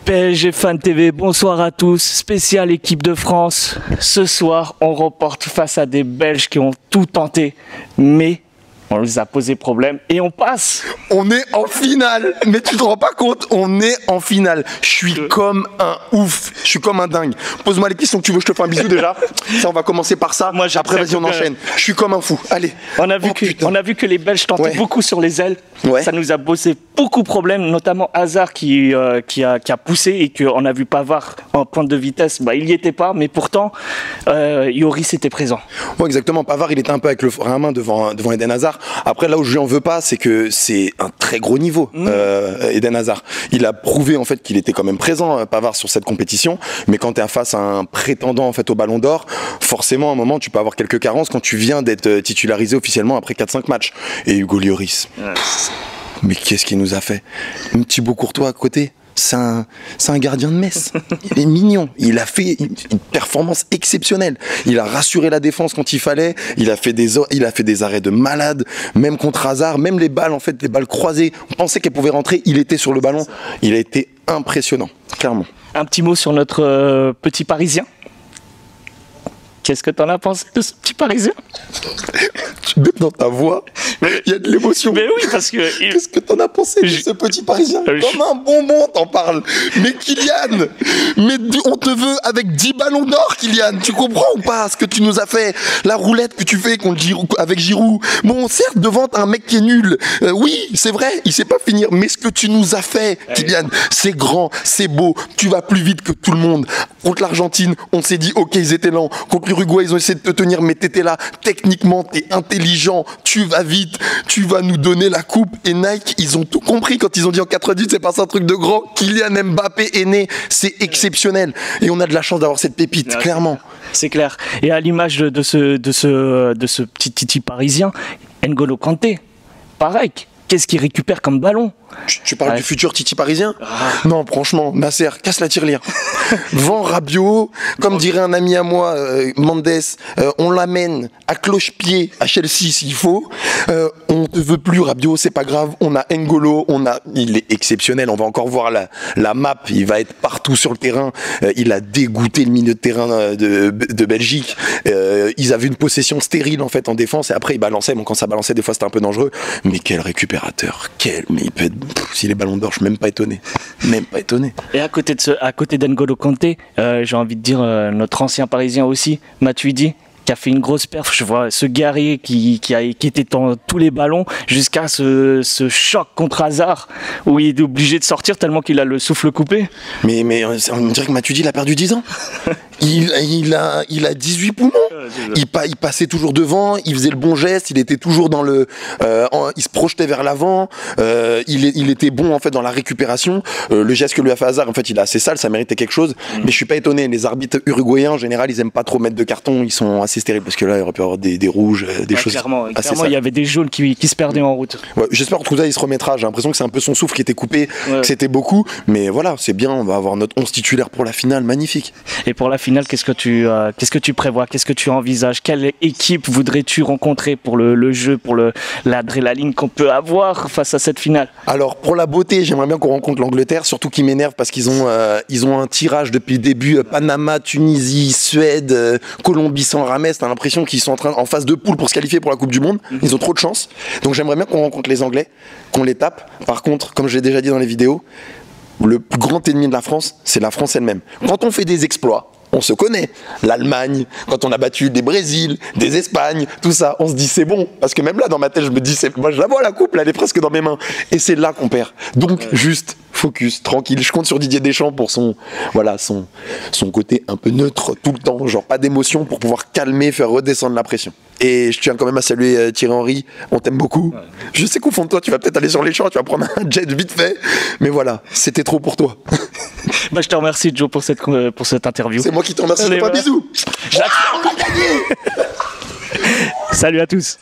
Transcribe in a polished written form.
PSG Fan TV, bonsoir à tous, spécial équipe de France. Ce soir, on reporte face à des Belges qui ont tout tenté, mais on les a posé problème et on passe. On est en finale, mais tu te rends pas compte, on est en finale. Je suis comme un ouf, je suis comme un dingue. Pose-moi les questions que tu veux, je te fais un bisou déjà. Ça, on va commencer par ça. Moi, après, vas-y, on enchaîne. Je suis comme un fou. Allez. On a vu que les Belges tentaient beaucoup sur les ailes. Ouais. Ça nous a posé beaucoup de problèmes, notamment Hazard qui a poussé et qu'on a vu Pavard en pointe de vitesse. Bah, il n'y était pas, mais pourtant, Lloris était présent. Ouais, exactement. Pavard, il était un peu avec le frein à main devant Eden Hazard. Après, là où je lui en veux pas, c'est que c'est un très gros niveau, Eden Hazard. Il a prouvé en fait qu'il était quand même présent, Pavard, sur cette compétition. Mais quand tu es face à un prétendant en fait au Ballon d'Or, forcément, à un moment, tu peux avoir quelques carences quand tu viens d'être titularisé officiellement après 4-5 matchs. Et Hugo Lloris, mais qu'est-ce qu'il nous a fait? Thibaut Courtois à côté. C'est un gardien de Metz. Il est mignon. Il a fait une performance exceptionnelle. Il a rassuré la défense quand il fallait. Il a fait des arrêts de malade. Même contre Hazard, même les balles, en fait, les balles croisées. On pensait qu'elles pouvaient rentrer. Il était sur le ballon. Il a été impressionnant, clairement. Un petit mot sur notre petit Parisien. Qu'est-ce que t'en as pensé de ce petit Parisien? Même dans ta voix, il y a de l'émotion. Mais oui, parce que... Qu'est-ce que t'en as pensé de ce petit Parisien? Comme un bonbon, t'en parles. Mais Kylian, on te veut avec 10 ballons d'or, Kylian. Tu comprends ou pas ce que tu nous as fait? La roulette que tu fais avec Giroud. Bon, certes, devant, t'as un mec qui est nul. Oui, c'est vrai, il sait pas finir. Mais ce que tu nous as fait, Kylian, c'est grand, c'est beau. Tu vas plus vite que tout le monde. Contre l'Argentine, on s'est dit, ok, ils étaient lents. Contre l'Uruguay, ils ont essayé de te tenir, mais t'étais là. Techniquement, t'es intelligent, tu vas vite, tu vas nous donner la coupe. Et Nike, ils ont tout compris quand ils ont dit en 98, c'est pas ça un truc de grand. Kylian Mbappé est né, c'est exceptionnel. Et on a de la chance d'avoir cette pépite, clairement. C'est clair. Et à l'image de ce petit Titi parisien, N'Golo Kanté, pareil. Qu'est-ce qu'il récupère comme ballon? Tu parles du futur Titi parisien? Non, franchement, Nasser, casse la tirelire. Vends Rabiot, comme dirait un ami à moi, Mendes, on l'amène à cloche-pied à Chelsea s'il faut. On ne veut plus Rabiot, c'est pas grave. On a N'Golo, il est exceptionnel. On va encore voir la map. Il va être partout sur le terrain. Il a dégoûté le milieu de terrain de Belgique. Ils avaient une possession stérile en fait en défense et après ils balançaient. Bon, quand ça balançait, des fois c'était un peu dangereux. Mais quel récupérateur, mais il peut être. S'il est ballon d'or, je suis même pas étonné. Même pas étonné. Et à côté d'N'Golo Kanté, j'ai envie de dire notre ancien parisien aussi, Matuidi, qui a fait une grosse perf. Je vois ce guerrier qui était dans tous les ballons jusqu'à ce choc contre Hazard où il est obligé de sortir tellement qu'il a le souffle coupé. Mais on dirait que Matuidi il a perdu 10 ans. Il a 18 poumons. Il passait toujours devant, il faisait le bon geste, il était toujours dans il se projetait vers l'avant, il était bon en fait dans la récupération. Le geste que lui a fait Hazard, en fait, il est assez sale, ça méritait quelque chose. Mais je suis pas étonné. Les arbitres uruguayens en général, ils aiment pas trop mettre de carton, ils sont assez stériles parce que là, il aurait pu avoir des rouges, des choses. Clairement, assez il y avait des jaunes qui se perdaient en route. Ouais, j'espère que Trouza il se remettra. J'ai l'impression que c'est un peu son souffle qui était coupé, que c'était beaucoup. Mais voilà, c'est bien. On va avoir notre 11 titulaire pour la finale, magnifique. Et pour la finale, qu'est-ce que tu prévois? Qu'est-ce que tu envisages? Quelle équipe voudrais-tu rencontrer pour le jeu, pour l'adrénaline qu'on peut avoir face à cette finale? Alors pour la beauté, j'aimerais bien qu'on rencontre l'Angleterre, surtout qu'ils m'énervent parce qu'ils ont un tirage depuis le début. Panama, Tunisie, Suède, Colombie sans Rames. T'as l'impression qu'ils sont en phase de poule pour se qualifier pour la Coupe du Monde. Ils ont trop de chance. Donc j'aimerais bien qu'on rencontre les Anglais, qu'on les tape. Par contre, comme j'ai déjà dit dans les vidéos, le plus grand ennemi de la France, c'est la France elle-même. Quand on fait des exploits, on se connaît. L'Allemagne, quand on a battu des Brésil, des Espagnes, tout ça, on se dit c'est bon. Parce que même là, dans ma tête, je me dis, moi je la vois la coupe, là, elle est presque dans mes mains. Et c'est là qu'on perd. Donc, juste, focus, tranquille. Je compte sur Didier Deschamps pour son côté un peu neutre tout le temps. Genre pas d'émotion pour pouvoir calmer, faire redescendre la pression. Et je tiens quand même à saluer Thierry Henry. On t'aime beaucoup. Je sais qu'au fond de toi, tu vas peut-être aller sur les champs, tu vas prendre un jet vite fait. Mais voilà, c'était trop pour toi. Bah, je te remercie, Joe, pour cette interview. C'est moi qui te remercie. Allez, bisous. Salut à tous.